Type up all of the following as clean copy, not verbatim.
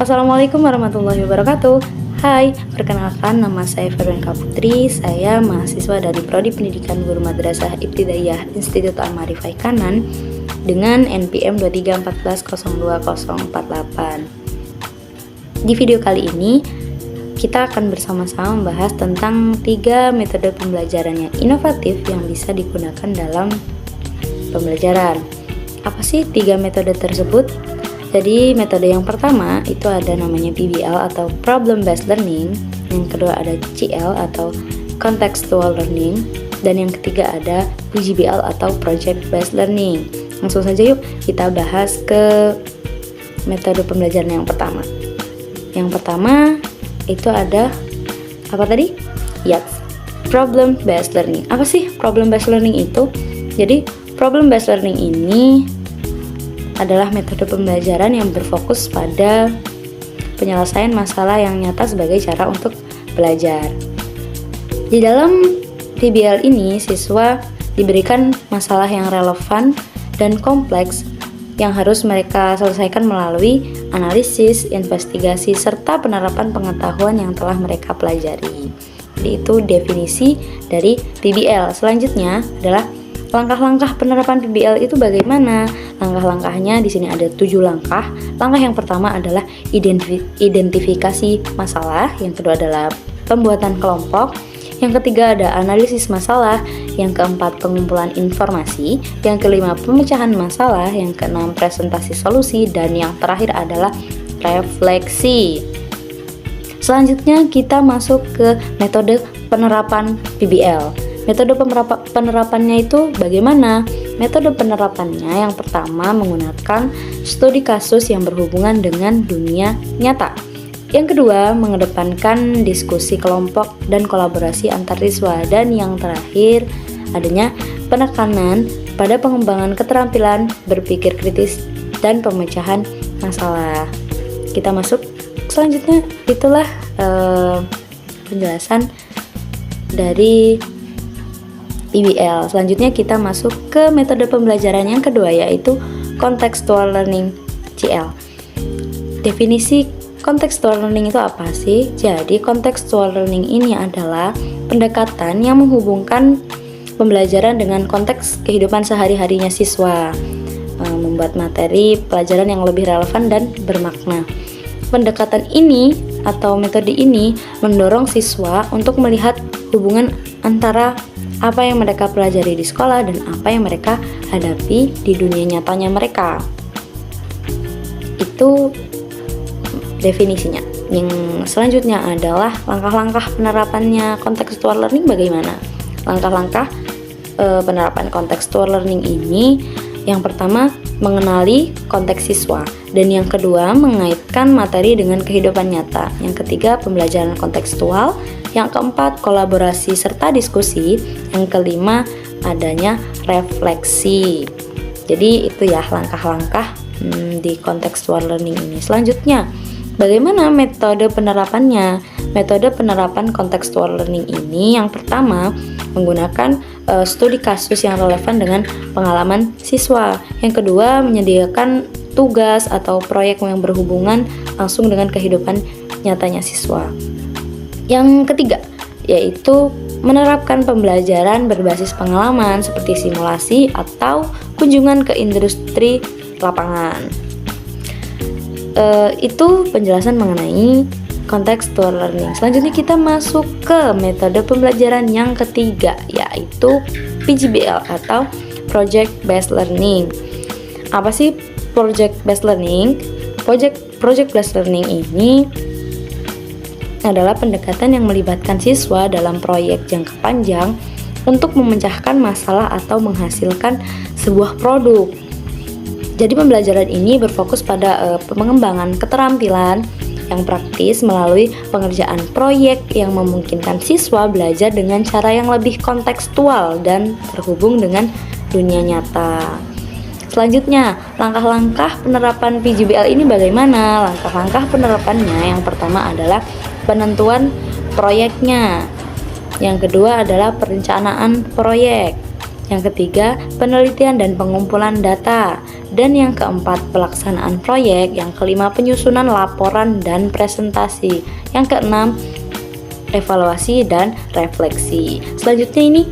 Assalamualaikum warahmatullahi wabarakatuh. Hai, perkenalkan nama saya Febrianka Putri. Saya mahasiswa dari Prodi Pendidikan Guru Madrasah Ibtidaiyah Institut Al-Ma'rifah Kanan dengan NPM 2341148. Di video kali ini kita akan bersama-sama membahas tentang 3 metode pembelajaran yang inovatif yang bisa digunakan dalam pembelajaran. Apa sih 3 metode tersebut? Jadi metode yang pertama itu ada namanya PBL atau Problem Based Learning, yang kedua ada CL atau Contextual Learning, dan yang ketiga ada PGBL atau Project Based Learning. Langsung saja yuk kita bahas ke metode pembelajaran yang pertama. Yang pertama itu ada apa tadi? Yes, Problem Based Learning. Apa sih Problem Based Learning itu? Jadi Problem Based Learning ini adalah metode pembelajaran yang berfokus pada penyelesaian masalah yang nyata sebagai cara untuk belajar. Di dalam PBL ini, siswa diberikan masalah yang relevan dan kompleks yang harus mereka selesaikan melalui analisis, investigasi, serta penerapan pengetahuan yang telah mereka pelajari. Jadi itu definisi dari PBL. Selanjutnya adalah langkah-langkah penerapan PBL itu bagaimana? Langkah-langkahnya di sini ada 7 langkah. Langkah yang pertama adalah identifikasi masalah, yang kedua adalah pembuatan kelompok, yang ketiga ada analisis masalah, yang keempat pengumpulan informasi, yang kelima pemecahan masalah, yang keenam presentasi solusi, dan yang terakhir adalah refleksi. Selanjutnya kita masuk ke metode penerapan PBL. Metode penerapannya itu bagaimana? Metode penerapannya yang pertama menggunakan studi kasus yang berhubungan dengan dunia nyata. Yang kedua mengedepankan diskusi kelompok dan kolaborasi antar siswa. Dan yang terakhir adanya penekanan pada pengembangan keterampilan berpikir kritis dan pemecahan masalah. Kita masuk selanjutnya, itulah penjelasan dari PBL. Selanjutnya kita masuk ke metode pembelajaran yang kedua, yaitu Contextual Learning CL. Definisi Contextual Learning itu apa sih? Jadi Contextual Learning ini adalah pendekatan yang menghubungkan pembelajaran dengan konteks kehidupan sehari-harinya siswa, membuat materi pelajaran yang lebih relevan dan bermakna. Pendekatan ini atau metode ini mendorong siswa untuk melihat hubungan antara apa yang mereka pelajari di sekolah dan apa yang mereka hadapi di dunia nyatanya mereka. Itu definisinya. Yang selanjutnya adalah langkah-langkah penerapannya contextual learning bagaimana. Langkah-langkah penerapan contextual learning ini, yang pertama mengenali konteks siswa, dan yang kedua mengaitkan materi dengan kehidupan nyata, yang ketiga pembelajaran kontekstual, yang keempat kolaborasi serta diskusi, yang kelima adanya refleksi. Jadi itu ya langkah-langkah di contextual learning ini. Selanjutnya, bagaimana metode penerapannya? Metode penerapan contextual learning ini yang pertama menggunakan studi kasus yang relevan dengan pengalaman siswa. Yang kedua menyediakan tugas atau proyek yang berhubungan langsung dengan kehidupan nyatanya siswa. Yang ketiga yaitu menerapkan pembelajaran berbasis pengalaman seperti simulasi atau kunjungan ke industri lapangan. Itu penjelasan mengenai contextual learning. Selanjutnya kita masuk ke metode pembelajaran yang ketiga, yaitu PGBL atau Project Based Learning. Apa sih Project Based Learning? Project Based Learning ini adalah pendekatan yang melibatkan siswa dalam proyek jangka panjang untuk memecahkan masalah atau menghasilkan sebuah produk. Jadi pembelajaran ini berfokus pada pengembangan keterampilan yang praktis melalui pengerjaan proyek yang memungkinkan siswa belajar dengan cara yang lebih kontekstual dan terhubung dengan dunia nyata. Selanjutnya, langkah-langkah penerapan PGBL ini bagaimana? Langkah-langkah penerapannya yang pertama adalah penentuan proyeknya. Yang kedua adalah perencanaan proyek. Yang ketiga, penelitian dan pengumpulan data. Dan yang keempat, pelaksanaan proyek. Yang kelima, penyusunan laporan dan presentasi. Yang keenam, evaluasi dan refleksi. Selanjutnya ini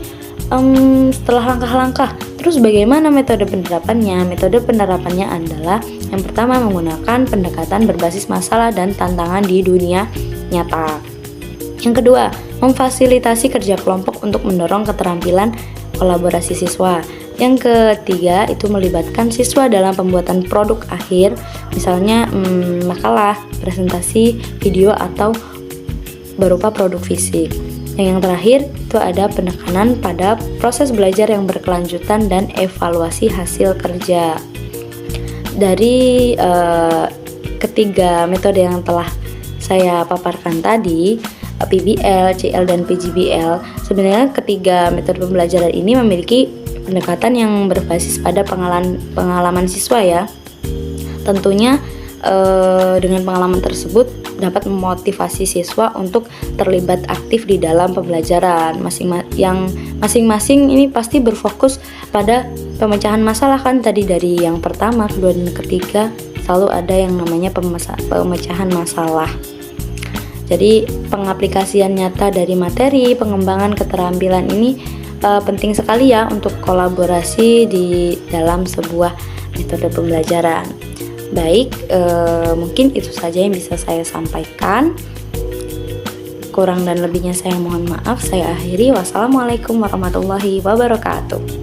setelah langkah-langkah, terus bagaimana metode penerapannya? Metode penerapannya adalah yang pertama, menggunakan pendekatan berbasis masalah dan tantangan di dunia nyata. Yang kedua, memfasilitasi kerja kelompok untuk mendorong keterampilan kolaborasi siswa. Yang ketiga, itu melibatkan siswa dalam pembuatan produk akhir, misalnya makalah, presentasi, video, atau berupa produk fisik. Yang terakhir, itu ada penekanan pada proses belajar yang berkelanjutan dan evaluasi hasil kerja. Dari ketiga metode yang telah saya paparkan tadi, PBL, CL, dan PJBL, sebenarnya ketiga metode pembelajaran ini memiliki pendekatan yang berbasis pada pengalaman siswa ya. Tentunya dengan pengalaman tersebut dapat memotivasi siswa untuk terlibat aktif di dalam pembelajaran. Masing-masing ini pasti berfokus pada pemecahan masalah kan, tadi dari yang pertama, kedua, dan ketiga selalu ada yang namanya pemecahan masalah. Jadi pengaplikasian nyata dari materi, pengembangan keterampilan ini penting sekali ya untuk kolaborasi di dalam sebuah metode pembelajaran. Baik, mungkin itu saja yang bisa saya sampaikan. Kurang dan lebihnya saya mohon maaf. Saya akhiri. Wassalamualaikum warahmatullahi wabarakatuh.